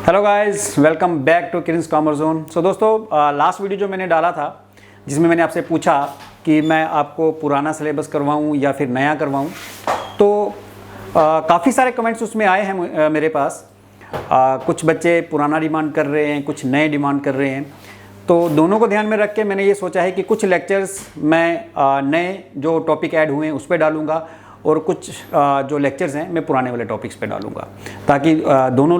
Hello guys, welcome back to Kirin's commerce zone. So दोस्तों, last video जो मैंने डाला था जिसमें मैंने आपसे पूछा कि मैं आपको पुराना सिलेबस करवाऊं या फिर नया करवाऊं, तो काफ़ी सारे कमेंट्स उसमें आए हैं मेरे पास। कुछ बच्चे पुराना डिमांड कर रहे हैं, कुछ नए डिमांड कर रहे हैं। तो दोनों को ध्यान में रख के मैंने ये सोचा है कि कुछ लेक्चर्स मैं नए जो टॉपिक ऐड हुए हैं उस पर डालूँगा और कुछ जो लेक्चर्स हैं मैं पुराने वाले टॉपिक्स पे डालूंगा, ताकि दोनों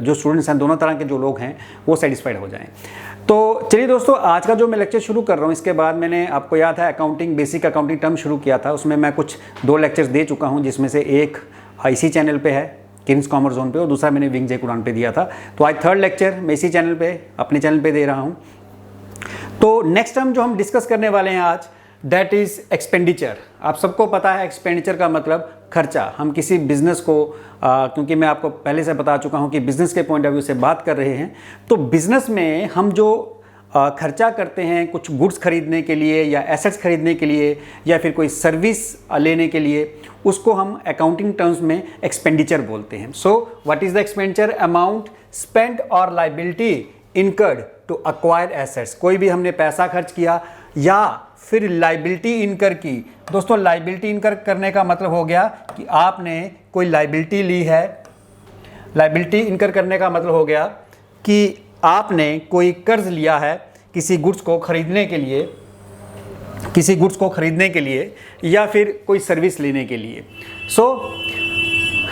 जो स्टूडेंट्स हैं, दोनों तरह के जो लोग हैं वो सेटिस्फाइड हो जाएं। तो चलिए दोस्तों, आज का जो मैं लेक्चर शुरू कर रहा हूँ, इसके बाद मैंने आपको याद है अकाउंटिंग, बेसिक अकाउंटिंग टर्म शुरू किया था। उसमें मैं कुछ 2 लेक्चर्स दे चुका हूँ, जिसमें से एक इसी चैनल पे है किरिंस कॉमर्स जोन पे, और दूसरा मैंने विंग जेक उड़ान पे दिया था। तो आज 3rd लेक्चर मैं इसी चैनल पे, अपने चैनल पे दे रहा हूँ। तो नेक्स्ट टर्म जो हम डिस्कस करने वाले हैं आज, दैट इज़ एक्सपेंडिचर। आप सबको पता है एक्सपेंडिचर का मतलब खर्चा। हम किसी बिजनेस को क्योंकि मैं आपको पहले से बता चुका हूं कि बिजनेस के पॉइंट ऑफ व्यू से बात कर रहे हैं, तो बिजनेस में हम जो खर्चा करते हैं कुछ गुड्स खरीदने के लिए या एसेट्स खरीदने के लिए या फिर कोई सर्विस लेने के लिए, उसको हम अकाउंटिंग टर्म्स में एक्सपेंडिचर बोलते हैं। So what is the expenditure? Amount spent or liability incurred to acquire assets. कोई भी हमने पैसा खर्च किया या फिर लायबिलिटी इनकर की। दोस्तों, लायबिलिटी इनकर करने का मतलब हो गया कि आपने कोई लायबिलिटी ली है। लायबिलिटी इनकर करने का मतलब हो गया कि आपने कोई कर्ज लिया है किसी गुड्स को खरीदने के लिए, या फिर कोई सर्विस लेने के लिए। So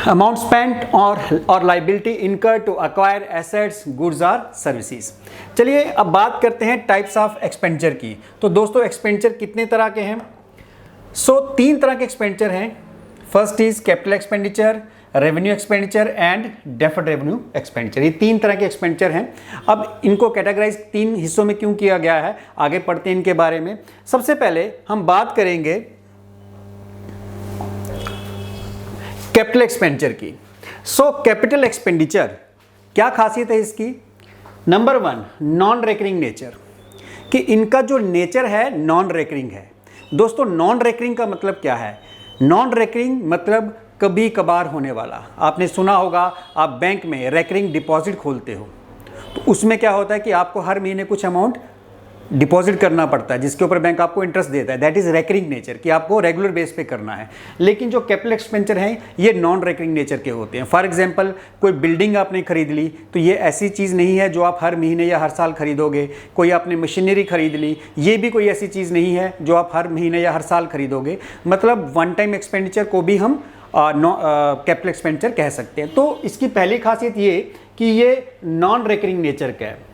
amount spent or liability इनकर टू अक्वायर एसेट्स, गुड्स और सर्विसेज। चलिए अब बात करते हैं टाइप्स ऑफ एक्सपेंडिचर की। तो दोस्तों, एक्सपेंडिचर कितने तरह के हैं? 3 तरह के एक्सपेंडिचर हैं। First is capital expenditure, revenue expenditure and deferred revenue expenditure. ये 3 तरह के एक्सपेंडिचर हैं। अब इनको कैटेगराइज 3 हिस्सों में क्यों किया गया है, आगे पढ़ते हैं इनके बारे में। सबसे पहले हम बात करेंगे कैपिटल एक्सपेंडिचर की। कैपिटल एक्सपेंडिचर क्या खासियत है इसकी? नंबर 1, नॉन रेकरिंग नेचर, कि इनका जो नेचर है नॉन रेकरिंग है। दोस्तों, नॉन रेकरिंग का मतलब क्या है? नॉन रेकरिंग मतलब कभी कभार होने वाला। आपने सुना होगा, आप बैंक में रेकरिंग डिपॉजिट खोलते हो तो उसमें क्या होता है कि आपको हर महीने कुछ अमाउंट डिपॉजिट करना पड़ता है, जिसके ऊपर बैंक आपको इंटरेस्ट देता है। दैट इज रेकरिंग नेचर, कि आपको रेगुलर बेस पे करना है। लेकिन जो कैपिटल एक्सपेंडिचर हैं ये नॉन रेकरिंग नेचर के होते हैं। फॉर एग्जांपल, कोई बिल्डिंग आपने खरीद ली तो ये ऐसी चीज़ नहीं है जो आप हर महीने या हर साल खरीदोगे। कोई आपने मशीनरी खरीद ली, ये भी कोई ऐसी चीज़ नहीं है जो आप हर महीने या हर साल खरीदोगे। मतलब वन टाइम एक्सपेंडिचर को भी हम कैपिटल एक्सपेंडिचर कह सकते हैं। तो इसकी पहली खासियत ये कि ये नॉन रेकरिंग नेचर का है।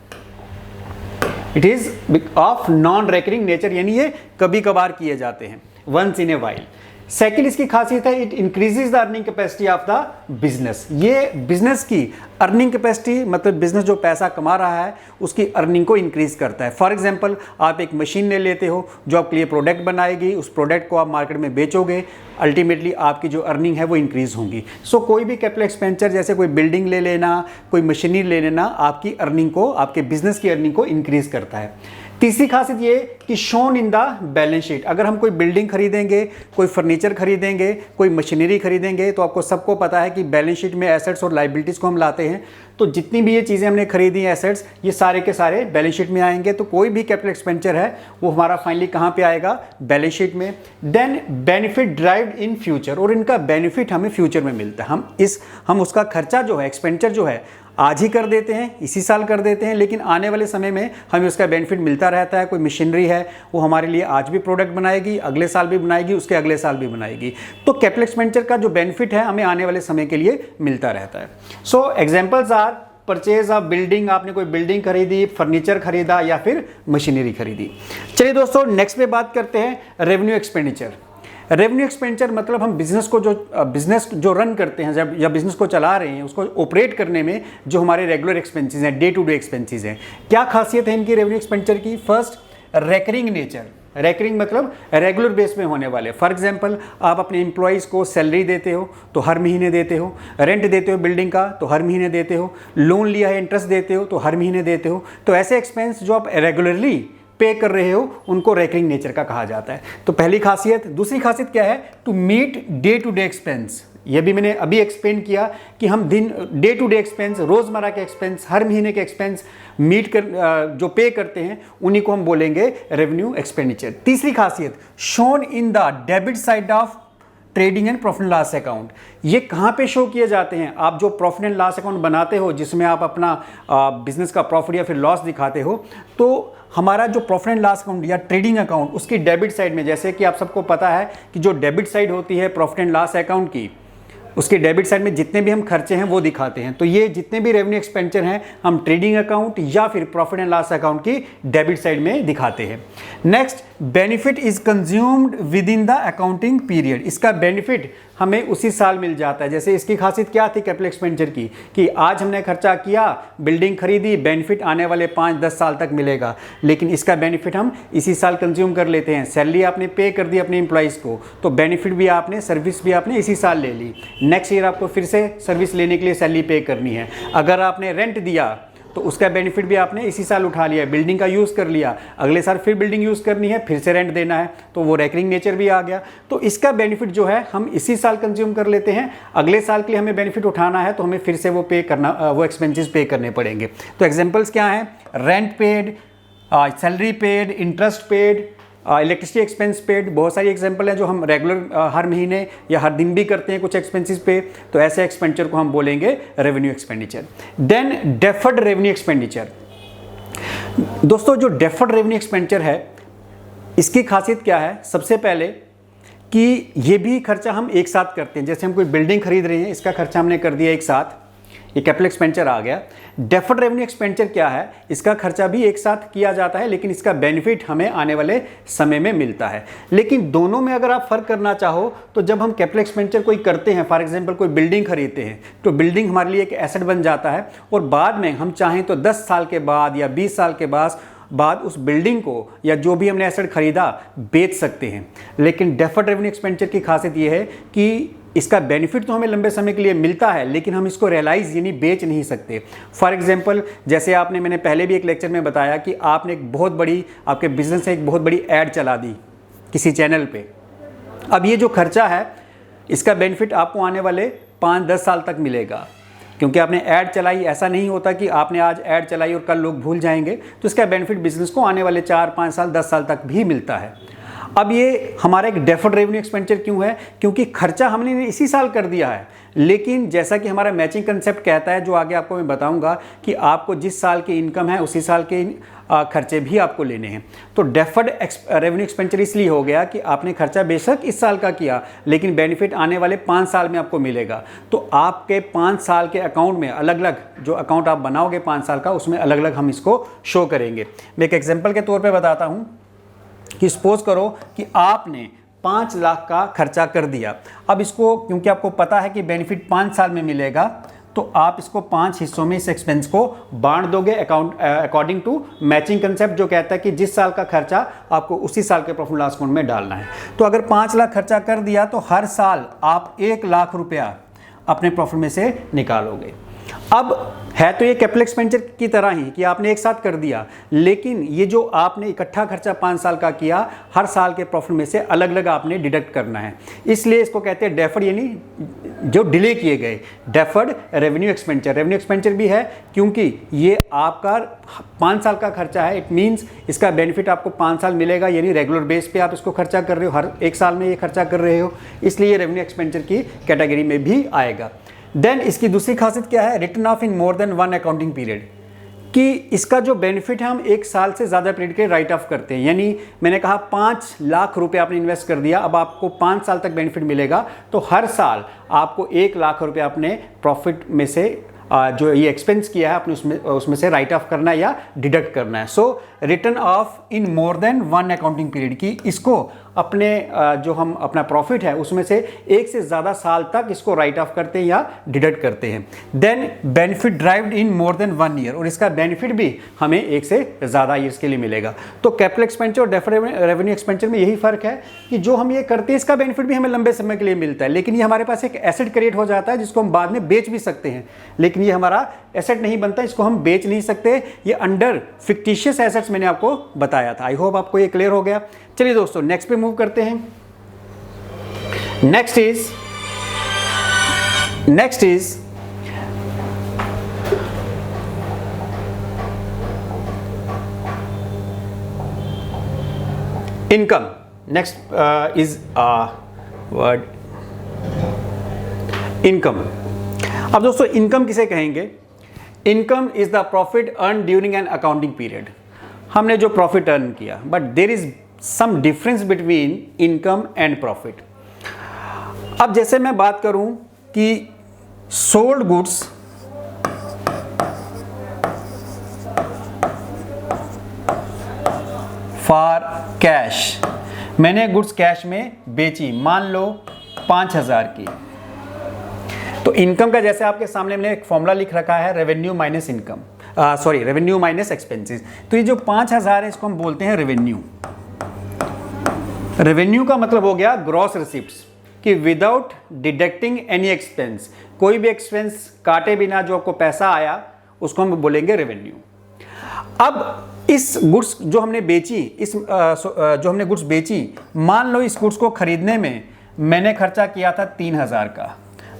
It is of non recurring nature, यानी ये कभी कभार किए जाते हैं, once in a while. Second इसकी खासियत है, it increases the earning capacity of the business. ये बिजनेस की अर्निंग कैपेसिटी, मतलब बिजनेस जो पैसा कमा रहा है उसकी अर्निंग को इंक्रीज करता है। फॉर एग्जांपल, आप एक मशीन ले लेते हो जो आपके लिए प्रोडक्ट बनाएगी, उस प्रोडक्ट को आप मार्केट में बेचोगे, अल्टीमेटली आपकी जो अर्निंग है वो इंक्रीज होंगी। कोई भी कैपिटल एक्सपेंडिचर, जैसे कोई बिल्डिंग ले लेना, कोई मशीनरी ले लेना, आपकी अर्निंग को, आपके बिजनेस की अर्निंग को इंक्रीज करता है। तीसरी खासियत ये कि shown in the balance sheet. अगर हम कोई बिल्डिंग खरीदेंगे, कोई फर्नीचर खरीदेंगे, कोई मशीनरी खरीदेंगे, तो आपको सबको पता है कि बैलेंस शीट में एसेट्स और लायबिलिटीज़ को हम लाते हैं। तो जितनी भी ये चीज़ें हमने खरीदी हैं, एसेट्स, ये सारे के सारे बैलेंस शीट में आएंगे। तो कोई भी कैपिटल एक्सपेंडिचर है वो हमारा फाइनली कहाँ पे आएगा? बैलेंस शीट में। Then benefit driven in future, और इनका बेनिफिट हमें फ्यूचर में मिलता है। हम उसका खर्चा जो है, एक्सपेंडिचर जो है, आज ही कर देते हैं, इसी साल कर देते हैं, लेकिन आने वाले समय में हमें उसका बेनिफिट मिलता रहता है। कोई मशीनरी है वो हमारे लिए आज भी प्रोडक्ट बनाएगी, अगले साल भी बनाएगी, उसके अगले साल भी बनाएगी। तो कैपिटल एक्सपेंडिचर का जो बेनिफिट है हमें आने वाले समय के लिए मिलता रहता है। Examples are purchase of building, आपने कोई बिल्डिंग खरीदी, फर्नीचर खरीदा या फिर मशीनरी खरीदी। चलिए दोस्तों, नेक्स्ट पे बात करते हैं रेवेन्यू एक्सपेंडिचर। रेवेन्यू एक्सपेंडिचर मतलब हम बिजनेस जो रन करते हैं, जब या बिजनेस को चला रहे हैं, उसको ऑपरेट करने में जो हमारे रेगुलर एक्सपेंसेस हैं, डे टू डे एक्सपेंसेस हैं। क्या खासियत है इनकी रेवेन्यू एक्सपेंडिचर की? First, recurring nature. रेकरिंग मतलब रेगुलर बेस में होने वाले। फॉर एग्जांपल, आप अपने एम्प्लॉइज़ को सैलरी देते हो तो हर महीने देते हो, रेंट देते हो बिल्डिंग का तो हर महीने देते हो, लोन लिया है इंटरेस्ट देते हो तो हर महीने देते हो। तो ऐसे एक्सपेंस जो आप रेगुलरली पे कर रहे हो उनको रेकरिंग नेचर का कहा जाता है। तो पहली खासियत। दूसरी खासियत क्या है? To meet day to day expense. ये भी मैंने अभी एक्सप्लेन किया कि हम डे टू डे एक्सपेंस, रोज़मर्रा के एक्सपेंस, हर महीने के एक्सपेंस जो पे करते हैं उन्हीं को हम बोलेंगे रेवेन्यू एक्सपेंडिचर। तीसरी खासियत, shown in the debit side of trading and profit and loss account. ये कहाँ पे शो किए जाते हैं? आप जो प्रॉफिट एंड लॉस अकाउंट बनाते हो जिसमें आप अपना बिजनेस का प्रॉफिट या फिर लॉस दिखाते हो, तो हमारा जो प्रॉफिट एंड लॉस अकाउंट या ट्रेडिंग अकाउंट उसकी डेबिट साइड में, जैसे कि आप सबको पता है कि जो डेबिट साइड होती है प्रॉफिट एंड लॉस अकाउंट की, उसके डेबिट साइड में जितने भी हम खर्चे हैं वो दिखाते हैं। तो ये जितने भी रेवेन्यू एक्सपेंडिचर हैं हम ट्रेडिंग अकाउंट या फिर प्रॉफिट एंड लॉस अकाउंट की डेबिट साइड में दिखाते हैं। Next, benefit is consumed with in the accounting period. इसका बेनिफिट हमें उसी साल मिल जाता है। जैसे इसकी खासियत क्या थी कैपिटल एक्सपेंडिचर की, कि आज हमने खर्चा किया, बिल्डिंग खरीदी, बेनिफिट आने वाले 5-10 साल तक मिलेगा, लेकिन इसका बेनिफिट हम इसी साल कंज्यूम कर लेते हैं। सैलरी आपने पे कर दी अपने एम्प्लॉइज़ को, तो बेनिफिट भी आपने, सर्विस भी आपने इसी साल ले ली। नेक्स्ट ईयर आपको फिर से सर्विस लेने के लिए सैलरी पे करनी है। अगर आपने रेंट दिया तो उसका बेनिफिट भी आपने इसी साल उठा लिया, बिल्डिंग का यूज़ कर लिया, अगले साल फिर बिल्डिंग यूज़ करनी है, फिर से रेंट देना है, तो वो रेकरिंग नेचर भी आ गया। तो इसका बेनिफिट जो है हम इसी साल कंज्यूम कर लेते हैं, अगले साल के लिए हमें बेनिफिट उठाना है तो हमें फिर से वो पे करना, वो एक्सपेंसेस पे करने पड़ेंगे। तो एग्जांपल्स क्या हैं? Rent paid, salary paid, interest paid, electricity expense paid, बहुत सारी एग्जांपल हैं जो हम रेगुलर हर महीने या हर दिन भी करते हैं कुछ एक्सपेंसेस पे। तो ऐसे एक्सपेंडिचर को हम बोलेंगे revenue expenditure. Then deferred revenue expenditure. दोस्तों जो डेफर्ड रेवेन्यू एक्सपेंडिचर है इसकी खासियत क्या है? सबसे पहले कि ये भी खर्चा हम एक साथ करते हैं। जैसे हम कोई बिल्डिंग खरीद रहे हैं, इसका खर्चा हमने कर दिया एक साथ, ये कैपिटल एक्सपेंडिचर आ गया। डेफर्ड रेवेन्यू एक्सपेंडिचर क्या है? इसका खर्चा भी एक साथ किया जाता है, लेकिन इसका बेनिफिट हमें आने वाले समय में मिलता है। लेकिन दोनों में अगर आप फर्क करना चाहो तो जब हम कैपिटल एक्सपेंडिचर कोई करते हैं, फॉर एग्जांपल कोई बिल्डिंग खरीदते हैं, तो बिल्डिंग हमारे लिए एक एसेट बन जाता है और बाद में हम चाहें तो 10 साल के बाद या 20 साल के बाद उस बिल्डिंग को या जो भी हमने एसेट खरीदा बेच सकते हैं। लेकिन डेफर्ड रेवेन्यू एक्सपेंडिचर की खासियत यह है कि इसका बेनिफिट तो हमें लंबे समय के लिए मिलता है, लेकिन हम इसको रियलाइज यानी बेच नहीं सकते। फॉर एग्जांपल, जैसे मैंने पहले भी एक लेक्चर में बताया कि आपने एक बहुत बड़ी, आपके बिजनेस से एक बहुत बड़ी ऐड चला दी किसी चैनल पे। अब ये जो खर्चा है इसका बेनिफिट आपको आने वाले 5-10 साल तक मिलेगा, क्योंकि आपने ऐड चलाई। ऐसा नहीं होता कि आपने आज ऐड चलाई और कल लोग भूल जाएंगे, तो इसका बेनिफिट बिजनेस को आने वाले 4-5 साल 10 साल तक भी मिलता है। अब ये हमारा एक डेफर्ड रेवेन्यू एक्सपेंडिचर क्यों है? क्योंकि खर्चा हमने इसी साल कर दिया है, लेकिन जैसा कि हमारा मैचिंग कंसेप्ट कहता है, जो आगे आपको मैं बताऊंगा, कि आपको जिस साल की इनकम है उसी साल के खर्चे भी आपको लेने हैं। तो डेफर्ड रेवेन्यू एक्सपेंडिचर इसलिए हो गया कि आपने खर्चा बेशक इस साल का किया, लेकिन बेनिफिट आने वाले 5 साल में आपको मिलेगा। तो आपके 5 साल के अकाउंट में अलग अलग, जो अकाउंट आप बनाओगे 5 साल का, उसमें अलग अलग हम इसको शो करेंगे। मैं एक एग्जाम्पल के तौर पर बताता हूँ कि सपोज करो कि आपने 5 लाख का खर्चा कर दिया। अब इसको, क्योंकि आपको पता है कि बेनिफिट 5 साल में मिलेगा, तो आप इसको 5 हिस्सों में इस एक्सपेंस को बांट दोगे अकॉर्डिंग टू मैचिंग कंसेप्ट, जो कहता है कि जिस साल का खर्चा आपको उसी साल के प्रॉफिट लॉस अकाउंट में डालना है। तो अगर 5 लाख खर्चा कर दिया तो हर साल आप 1 लाख रुपया अपने प्रॉफिट में से निकालोगे। अब है तो ये कैपिटल एक्सपेंडिचर की तरह ही कि आपने एक साथ कर दिया, लेकिन ये जो आपने इकट्ठा खर्चा 5 साल का किया, हर साल के प्रॉफिट में से अलग अलग आपने डिडक्ट करना है। इसलिए इसको कहते हैं डेफर्ड, यानी जो डिले किए गए, deferred revenue expenditure. Revenue expenditure भी है क्योंकि ये आपका 5 साल का खर्चा है। इट मीन्स इसका बेनिफिट आपको 5 साल मिलेगा, यानी रेगुलर बेस पे आप इसको खर्चा कर रहे हो, हर एक साल में ये खर्चा कर रहे हो, इसलिए रेवेन्यू एक्सपेंडिचर की कैटेगरी में भी आएगा। देन इसकी दूसरी खासियत क्या है? Return of in more than 1 accounting period, कि इसका जो बेनिफिट है हम 1 साल से ज़्यादा पीरियड के राइट ऑफ करते हैं। यानी मैंने कहा 5 लाख रुपए आपने इन्वेस्ट कर दिया, अब आपको 5 साल तक बेनिफिट मिलेगा, तो हर साल आपको 1 लाख रुपए अपने प्रॉफिट में से जो ये एक्सपेंस किया है अपने उसमें से राइट ऑफ करना है या डिडक्ट करना है। So return of in more than 1 accounting period, की इसको अपने जो हम अपना प्रॉफिट है उसमें से 1 से ज़्यादा साल तक इसको राइट ऑफ करते हैं या डिडक्ट करते हैं। देन बेनिफिट ड्राइव्ड इन मोर देन 1 ईयर, और इसका बेनिफिट भी हमें 1 से ज़्यादा ईयर्स के लिए मिलेगा। तो कैपिटल एक्सपेंडिचर और डेफर्ड रेवेन्यू एक्सपेंडिचर में यही फ़र्क है कि जो हम ये करते हैं इसका बेनिफिट भी हमें लंबे समय के लिए मिलता है, लेकिन ये हमारे पास एक एसेट क्रिएट हो जाता है जिसको हम बाद में बेच भी सकते हैं, लेकिन ये हमारा एसेट नहीं बनता, इसको हम बेच नहीं सकते। ये अंडर फिक्टिशियस एसेट्स मैंने आपको बताया था। आई होप आपको ये क्लियर हो गया। चलिए दोस्तों नेक्स्ट पे मूव करते हैं। Next is next is income. Next is word income. अब दोस्तों इनकम किसे कहेंगे? Income is the profit earn during an accounting period. हमने जो प्रॉफिट अर्न किया, but there is some difference between income and profit. अब जैसे मैं बात करूं कि सोल्ड गुड्स फॉर कैश, मैंने गुड्स कैश में बेची, मान लो 5,000 की। तो इनकम का जैसे आपके सामने मैंने एक फॉर्मूला लिख रखा है, revenue minus income, sorry revenue minus expenses. तो ये जो 5,000 है इसको हम बोलते हैं रेवेन्यू। रेवेन्यू का मतलब हो गया ग्रॉस रिसिप्ट्स, कि विदाउट डिडक्टिंग एनी एक्सपेंस, कोई भी एक्सपेंस काटे बिना जो आपको पैसा आया उसको हम बोलेंगे रेवेन्यू। अब इस गुड्स जो हमने बेची, जो हमने गुड्स बेची, मान लो इस गुड्स को खरीदने में मैंने खर्चा किया था 3,000 का,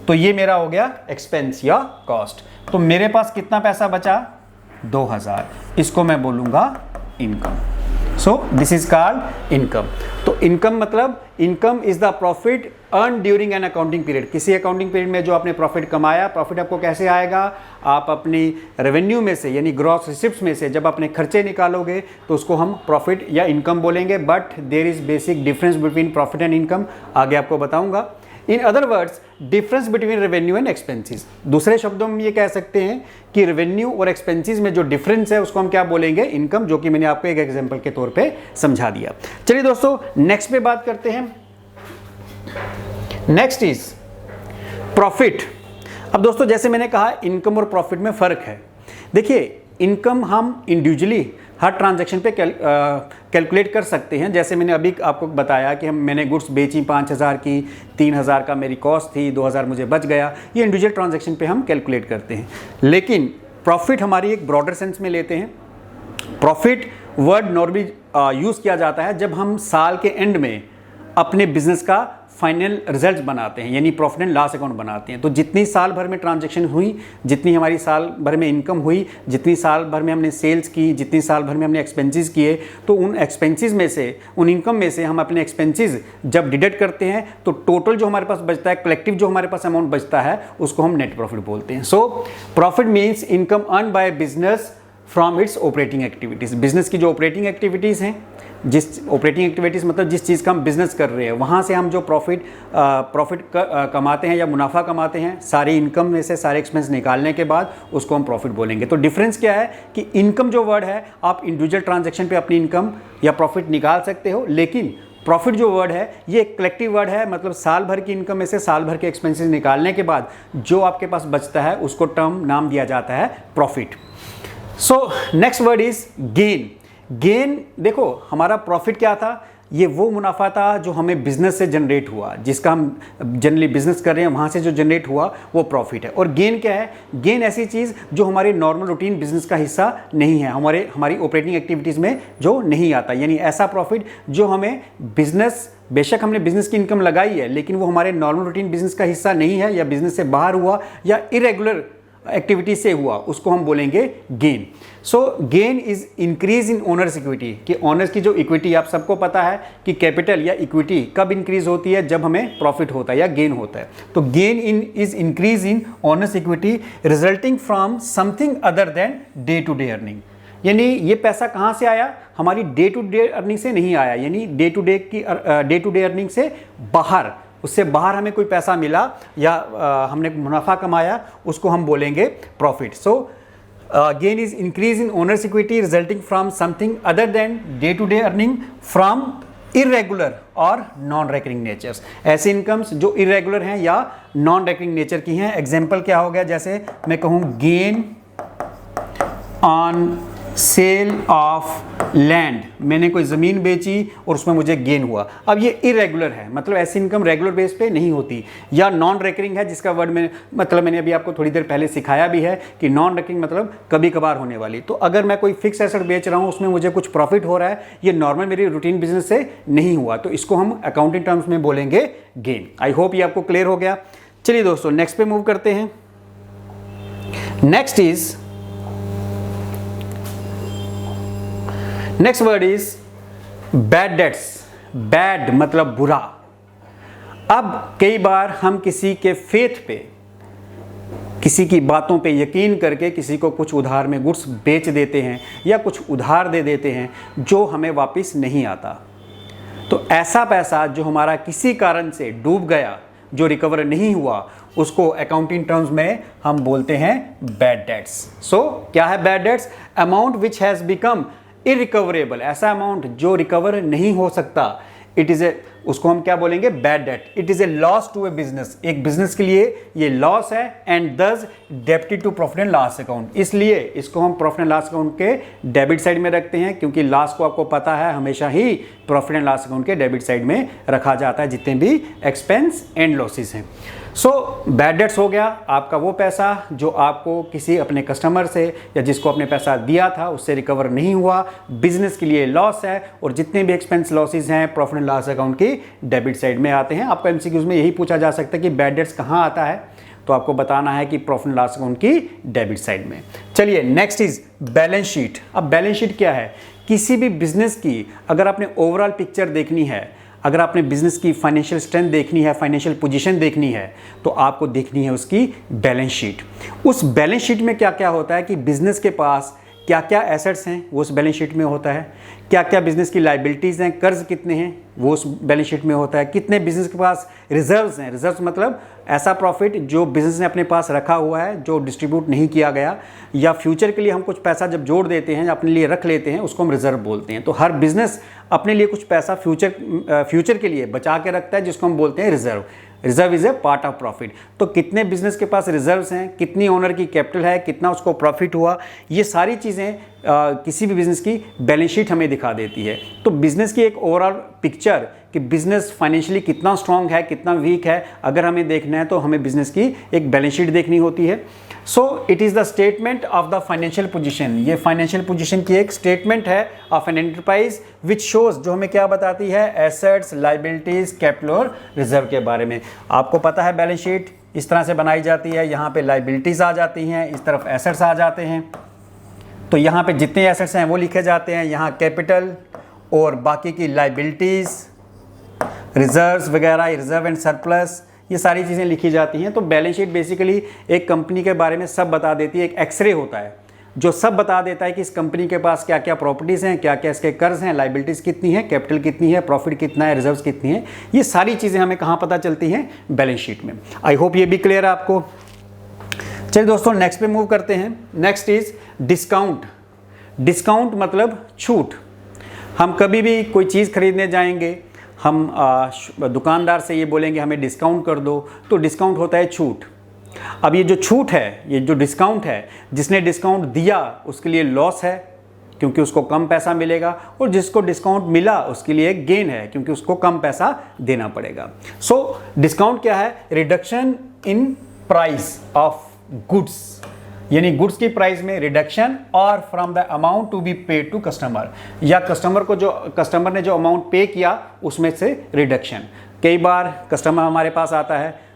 तो ये मेरा हो गया एक्सपेंस या कॉस्ट। तो मेरे पास कितना पैसा बचा? 2,000। इसको मैं बोलूंगा income. So this is called income. तो इनकम मतलब income is the profit earn during an accounting period. किसी अकाउंटिंग पीरियड में जो आपने प्रॉफिट कमाया, प्रॉफिट आपको कैसे आएगा? आप अपनी रेवेन्यू में से यानी ग्रॉस रिसिप्ट्स में से जब अपने खर्चे निकालोगे तो उसको हम प्रॉफिट या इनकम बोलेंगे। But there is basic difference between profit and income, आगे आपको बताऊंगा। In other words, difference between revenue and expenses. दूसरे शब्दों में ये कह सकते हैं कि रेवेन्यू और एक्सपेंसेस में जो डिफरेंस है उसको हम क्या बोलेंगे? इनकम, जो कि मैंने आपको एक एग्जांपल के तौर पे समझा दिया। चलिए दोस्तों नेक्स्ट पे बात करते हैं। Next is profit. अब दोस्तों जैसे मैंने कहा इनकम और प्रॉफिट में फर्क है। देखिए इनकम हम इंडिविजुअली हर ट्रांजैक्शन पे कैलकुलेट कर सकते हैं। जैसे मैंने अभी आपको बताया कि मैंने गुड्स बेची 5,000 की, 3,000 का मेरी कॉस्ट थी, 2,000 मुझे बच गया। ये इंडिविजुअल ट्रांजैक्शन पे हम कैलकुलेट करते हैं। लेकिन प्रॉफिट हमारी एक ब्रॉडर सेंस में लेते हैं। प्रॉफिट वर्ड नॉर्मली यूज़ किया जाता है जब हम साल के एंड में अपने बिजनेस का फाइनल रिजल्ट बनाते हैं, यानी प्रॉफिट एंड लॉस अकाउंट बनाते हैं। तो जितनी साल भर में ट्रांजैक्शन हुई, जितनी हमारी साल भर में इनकम हुई, जितनी साल भर में हमने सेल्स की, जितनी साल भर में हमने एक्सपेंसेस किए, तो उन एक्सपेंसेस में से, उन इनकम में से हम अपने एक्सपेंसेस जब डिडक्ट करते हैं तो टोटल जो हमारे पास बचता है, कलेक्टिव जो हमारे पास अमाउंट बचता है, उसको हम नेट प्रॉफिट बोलते हैं। So profit means income earn by business from its operating activities. Business की जो ऑपरेटिंग एक्टिविटीज़ हैं, जिस ऑपरेटिंग एक्टिविटीज़ मतलब जिस चीज़ का हम बिजनेस कर रहे हैं, वहाँ से हम जो प्रॉफिट कमाते हैं या मुनाफा कमाते हैं, सारी इनकम में से सारे एक्सपेंस निकालने के बाद उसको हम प्रॉफिट बोलेंगे। तो डिफरेंस क्या है कि इनकम जो वर्ड है, आप इंडिविजुअल ट्रांजैक्शन पे अपनी इनकम या प्रॉफिट निकाल सकते हो, लेकिन प्रॉफिट जो वर्ड है ये एक कलेक्टिव वर्ड है, मतलब साल भर की इनकम में से साल भर के एक्सपेंसेस निकालने के बाद जो आपके पास बचता है उसको टर्म नाम दिया जाता है profit. So next word is gain. Gain, देखो हमारा प्रॉफिट क्या था? ये वो मुनाफा था जो हमें बिजनेस से जनरेट हुआ, जिसका हम जनरली बिजनेस कर रहे हैं वहाँ से जो जनरेट हुआ वो प्रॉफिट है। और गेन क्या है? गेन ऐसी चीज़ जो हमारे नॉर्मल रूटीन बिजनेस का हिस्सा नहीं है, हमारी ऑपरेटिंग एक्टिविटीज़ में जो नहीं आता, यानी ऐसा प्रॉफिट जो हमें बिजनेस, बेशक हमने बिजनेस की इनकम लगाई है लेकिन वो हमारे नॉर्मल रूटीन बिजनेस का हिस्सा नहीं है, या बिजनेस से बाहर हुआ या इरेगुलर एक्टिविटी से हुआ, उसको हम बोलेंगे gain. So gain is increase in owner's equity, कि ओनर्स की जो इक्विटी, आप सबको पता है कि कैपिटल या इक्विटी कब इंक्रीज होती है? जब हमें प्रॉफिट होता है या गेन होता है। तो gain is increase in owner's equity resulting from something other than day to day earning. यानी ये पैसा कहाँ से आया? हमारी डे टू डे अर्निंग से नहीं आया, यानी डे टू डे अर्निंग से बाहर, उससे बाहर हमें कोई पैसा मिला या हमने मुनाफा कमाया, उसको हम बोलेंगे profit. So gain is increase in owner's equity resulting from something other than day to day earning from irregular और नॉन रेकरिंग नेचर्स। ऐसी इनकम्स जो इरेगुलर हैं या नॉन रेकरिंग नेचर की हैं। एग्जाम्पल क्या हो गया? जैसे मैं कहूँ gain on sale of land, मैंने कोई ज़मीन बेची और उसमें मुझे गेन हुआ। अब ये इरेगुलर है, मतलब ऐसी इनकम रेगुलर बेस पे नहीं होती। या नॉन रेकरिंग है, जिसका वर्ड में मतलब मैंने अभी आपको थोड़ी देर पहले सिखाया भी है कि नॉन रेकरिंग मतलब कभी कभार होने वाली। तो अगर मैं कोई फिक्स एसेट बेच रहा हूँ, उसमें मुझे कुछ प्रॉफिट हो रहा है, ये नॉर्मल मेरी रूटीन बिजनेस से नहीं हुआ, तो इसको हम अकाउंटिंग टर्म्स में बोलेंगे गेन। आई होप ये आपको क्लियर हो गया। चलिए दोस्तों नेक्स्ट पे मूव करते हैं। Next word is bad debts. Bad मतलब बुरा। अब कई बार हम किसी के फेथ पे, किसी की बातों पे यकीन करके किसी को कुछ उधार में गुड्स बेच देते हैं या कुछ उधार दे देते हैं जो हमें वापस नहीं आता। तो ऐसा पैसा जो हमारा किसी कारण से डूब गया, जो रिकवर नहीं हुआ, उसको अकाउंटिंग टर्म्स में हम बोलते हैं बैड डेट्स। सो क्या है bad debts? Amount which has become irrecoverable. ऐसा अमाउंट जो रिकवर नहीं हो सकता, इट इज ए, उसको हम क्या बोलेंगे? Bad debt. It is a loss to a business. एक बिजनेस के लिए ये लॉस है and this debited to profit and loss account. इसलिए इसको हम प्रॉफिट एंड लॉस अकाउंट के डेबिट साइड में रखते हैं, क्योंकि लॉस को आपको पता है हमेशा ही प्रॉफिट एंड लॉस अकाउंट के डेबिट साइड में रखा जाता है, जितने भी एक्सपेंस एंड लॉसेस हैं। सो बैड डेट्स हो गया आपका वो पैसा जो आपको किसी अपने कस्टमर से या जिसको आपने पैसा दिया था उससे रिकवर नहीं हुआ, बिजनेस के लिए लॉस है, और जितने भी एक्सपेंस लॉसेस हैं प्रॉफिट एंड लॉस अकाउंट की डेबिट साइड में आते हैं। आपको एमसीक्यूज में यही पूछा जा सकता है कि बैड डेट्स कहाँ आता है, तो आपको बताना है कि प्रॉफिट एंड लॉस अकाउंट की डेबिट साइड में। चलिए नेक्स्ट इज बैलेंस शीट। अब बैलेंस शीट क्या है? किसी भी बिजनेस की अगर आपने ओवरऑल पिक्चर देखनी है, अगर आपने बिजनेस की फाइनेंशियल स्ट्रेंथ देखनी है, फाइनेंशियल पोजीशन देखनी है, तो आपको देखनी है उसकी बैलेंस शीट। उस बैलेंस शीट में क्या क्या होता है कि बिजनेस के पास क्या क्या एसेट्स हैं वो उस बैलेंस शीट में होता है, क्या क्या बिजनेस की लाइबिलिटीज़ हैं, कर्ज कितने हैं वो उस बैलेंस शीट में होता है, कितने बिजनेस के पास रिजर्व्स हैं। रिजर्व्स मतलब ऐसा प्रॉफिट जो बिजनेस ने अपने पास रखा हुआ है, जो डिस्ट्रीब्यूट नहीं किया गया, या फ्यूचर के लिए हम कुछ पैसा जब जोड़ देते हैं या अपने लिए रख लेते हैं, उसको हम रिजर्व बोलते हैं। तो हर बिजनेस अपने लिए कुछ पैसा फ्यूचर के लिए बचा के रखता है, जिसको हम बोलते हैं reserve. Reserve is a part of profit. तो कितने बिजनेस के पास रिजर्व्स हैं, कितनी ओनर की कैपिटल है, कितना उसको प्रॉफिट हुआ, ये सारी चीज़ें किसी भी बिजनेस की बैलेंस शीट हमें दिखा देती है। तो बिजनेस की एक ओवरऑल पिक्चर कि बिजनेस फाइनेंशियली कितना स्ट्रांग है, कितना वीक है, अगर हमें देखना है तो हमें बिजनेस की एक बैलेंस शीट देखनी होती है। सो it is the statement of the financial position. ये फाइनेंशियल पोजीशन की एक स्टेटमेंट है of an enterprise which shows, जो हमें क्या बताती है? एसेट्स, लाइबिलिटीज, कैपिटल और रिजर्व के बारे में। आपको पता है बैलेंस शीट इस तरह से बनाई जाती है, यहाँ पे लाइबिलिटीज आ जाती हैं, इस तरफ एसेट्स आ जाते हैं। तो यहाँ पे जितने एसेट्स हैं वो लिखे जाते हैं, यहाँ कैपिटल और बाकी की लाइबिलिटीज़, रिजर्व्स वगैरह, रिजर्व एंड सरप्लस, ये सारी चीज़ें लिखी जाती हैं। तो बैलेंस शीट बेसिकली एक कंपनी के बारे में सब बता देती है। एक एक्सरे होता है जो सब बता देता है कि इस कंपनी के पास क्या क्या प्रॉपर्टीज़ हैं, क्या क्या इसके कर्ज हैं, लाइबिलिटीज़ कितनी है, कैपिटल कितनी है, प्रॉफिट कितना है, रिजर्व्स कितनी है। ये सारी चीज़ें हमें कहाँ पता चलती हैं? बैलेंस शीट में। आई होप ये भी क्लियर है आपको। चलिए दोस्तों नेक्स्ट पे मूव करते हैं। Next is discount. डिस्काउंट मतलब छूट। हम कभी भी कोई चीज़ खरीदने जाएंगे, हम दुकानदार से ये बोलेंगे हमें डिस्काउंट कर दो, तो डिस्काउंट होता है छूट। अब ये जो छूट है, ये जो डिस्काउंट है, जिसने डिस्काउंट दिया उसके लिए लॉस है क्योंकि उसको कम पैसा मिलेगा, और जिसको डिस्काउंट मिला उसके लिए गेन है क्योंकि उसको कम पैसा देना पड़ेगा। सो डिस्काउंट क्या है? Reduction in price of goods, यानी गुड्स की प्राइस में रिडक्शन, और from the amount to be paid to customer, या कस्टमर ने जो अमाउंट पे किया उसमें से रिडक्शन। कई बार कस्टमर हमारे पास आता है,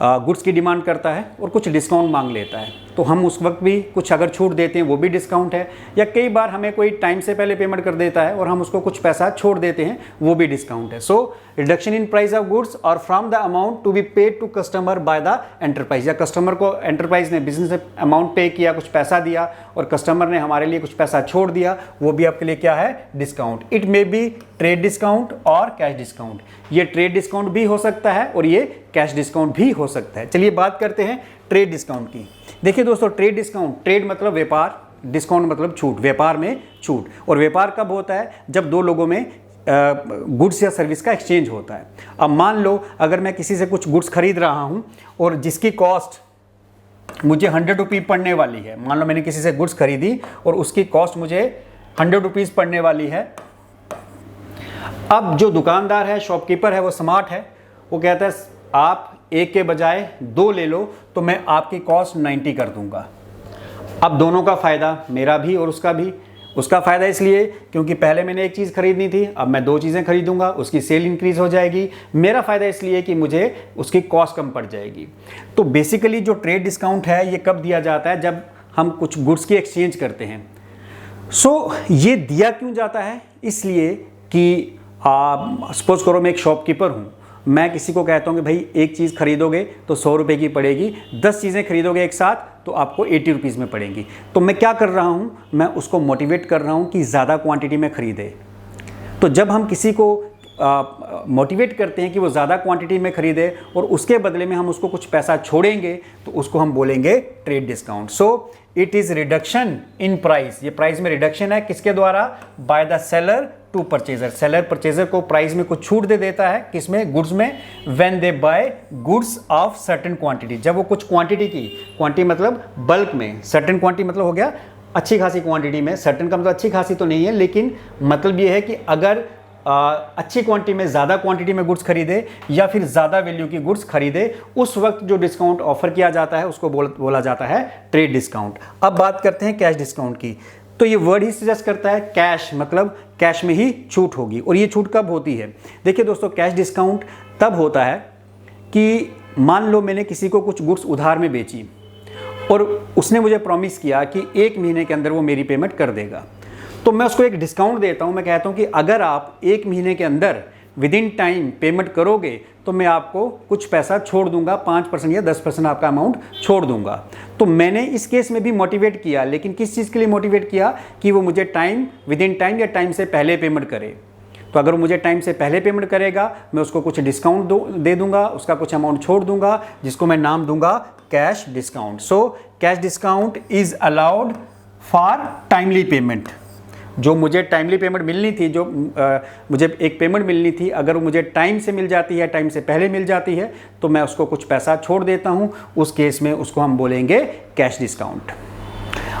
गुड्स की डिमांड करता है और कुछ डिस्काउंट मांग लेता है, तो हम उस वक्त भी कुछ अगर छूट देते हैं वो भी डिस्काउंट है। या कई बार हमें कोई टाइम से पहले पेमेंट कर देता है और हम उसको कुछ पैसा छोड़ देते हैं, वो भी डिस्काउंट है। So reduction in price of goods or from the amount to be paid to customer by the enterprise, या कस्टमर को एंटरप्राइज ने बिजनेस से अमाउंट पे किया, कुछ पैसा दिया और कस्टमर ने हमारे लिए कुछ पैसा छोड़ दिया, वो भी आपके लिए क्या है? Discount. It may be trade discount और कैश डिस्काउंट। ये ट्रेड डिस्काउंट भी हो सकता है और ये कैश डिस्काउंट भी हो सकता है। चलिए बात करते हैं ट्रेड डिस्काउंट की। देखिए दोस्तों, ट्रेड डिस्काउंट, ट्रेड मतलब व्यापार, डिस्काउंट मतलब छूट, व्यापार में छूट। और व्यापार कब होता है? जब दो लोगों में गुड्स या सर्विस का एक्सचेंज होता है। अब मान लो अगर मैं किसी से कुछ गुड्स खरीद रहा हूं और जिसकी कॉस्ट मुझे 100 रुपये पड़ने वाली है, मान लो मैंने किसी से गुड्स खरीदी और उसकी कॉस्ट मुझे 100 रुपीज़ पड़ने वाली है। अब जो दुकानदार है, शॉपकीपर है, वो स्मार्ट है, वो कहता है आप एक के बजाय 2 ले लो तो मैं आपकी कॉस्ट 90 कर दूंगा। अब दोनों का फ़ायदा, मेरा भी और उसका भी। उसका फ़ायदा इसलिए क्योंकि पहले मैंने एक चीज़ खरीदनी थी, अब मैं 2 चीज़ें खरीदूंगा, उसकी सेल इंक्रीज़ हो जाएगी। मेरा फ़ायदा इसलिए कि मुझे उसकी कॉस्ट कम पड़ जाएगी। तो बेसिकली जो ट्रेड डिस्काउंट है ये कब दिया जाता है? जब हम कुछ गुड्स की एक्सचेंज करते हैं। सो ये दिया क्यों जाता है? इसलिए कि सपोज करो मैं एक शॉपकीपर हूँ, मैं किसी को कहता हूँ कि भाई एक चीज़ खरीदोगे तो 100 रुपये की पड़ेगी, 10 चीज़ें खरीदोगे एक साथ तो आपको 80 रुपीज़ में पड़ेंगी। तो मैं क्या कर रहा हूँ? मैं उसको मोटिवेट कर रहा हूँ कि ज़्यादा क्वांटिटी में खरीदे। तो जब हम किसी को मोटिवेट करते हैं कि वो ज़्यादा क्वांटिटी में खरीदे और उसके बदले में हम उसको कुछ पैसा छोड़ेंगे तो उसको हम बोलेंगे trade discount. So it is reduction in price. ये प्राइस में रिडक्शन है किसके द्वारा? By the seller to purchaser. Seller purchaser को प्राइस में कुछ छूट दे देता है, किसमें? गुड्स में। When they buy goods of certain quantity, जब वो कुछ क्वांटिटी की, क्वांटिटी मतलब बल्क में, सर्टेन क्वांटिटी मतलब हो गया अच्छी खासी क्वांटिटी में। सर्टेन का मतलब अच्छी खासी तो नहीं है, लेकिन मतलब ये है कि अगर अच्छी क्वांटिटी में, ज़्यादा क्वांटिटी में गुड्स खरीदे या फिर ज़्यादा वैल्यू की गुड्स खरीदे, उस वक्त जो डिस्काउंट ऑफर किया जाता है उसको बोला जाता है ट्रेड डिस्काउंट। अब बात करते हैं कैश डिस्काउंट की। तो ये वर्ड ही सजेस्ट करता है कैश, मतलब कैश में ही छूट होगी। और ये छूट कब होती है? देखिए दोस्तों, कैश डिस्काउंट तब होता है कि मान लो मैंने किसी को कुछ गुड्स उधार में बेची और उसने मुझे प्रॉमिस किया कि 1 महीने के अंदर वो मेरी पेमेंट कर देगा। तो मैं उसको एक डिस्काउंट देता हूं। मैं कहता हूं कि अगर आप 1 महीने के अंदर विद इन टाइम पेमेंट करोगे तो मैं आपको कुछ पैसा छोड़ दूंगा, 5% या 10% आपका अमाउंट छोड़ दूंगा। तो मैंने इस केस में भी मोटिवेट किया, लेकिन किस चीज़ के लिए मोटिवेट किया? कि वो मुझे टाइम, विद इन टाइम या टाइम से पहले पेमेंट करे। तो अगर वो मुझे टाइम से पहले पेमेंट करेगा, मैं उसको कुछ डिस्काउंट दे दूंगा, उसका कुछ अमाउंट छोड़ दूंगा, जिसको मैं नाम दूंगा cash discount. So cash discount is allowed for timely payment. जो मुझे टाइमली पेमेंट मिलनी थी, जो मुझे एक पेमेंट मिलनी थी, अगर वो मुझे टाइम से मिल जाती है, टाइम से पहले मिल जाती है, तो मैं उसको कुछ पैसा छोड़ देता हूं। उस केस में उसको हम बोलेंगे कैश डिस्काउंट।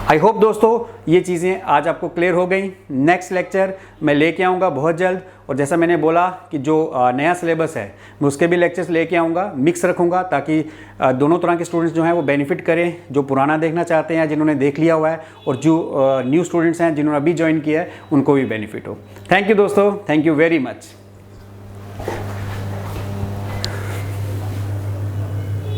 आई होप दोस्तों ये चीज़ें आज आपको क्लियर हो गई। नेक्स्ट लेक्चर मैं लेके आऊँगा बहुत जल्द, और जैसा मैंने बोला कि जो नया सिलेबस है मैं उसके भी लेक्चर्स लेके आऊँगा, मिक्स रखूँगा, ताकि दोनों तरह के स्टूडेंट्स जो हैं वो बेनिफिट करें, जो पुराना देखना चाहते हैं, जिन्होंने देख लिया हुआ है, और जो न्यू स्टूडेंट्स हैं जिन्होंने अभी ज्वाइन किया है, उनको भी बेनिफिट हो। थैंक यू दोस्तों, थैंक यू वेरी मच।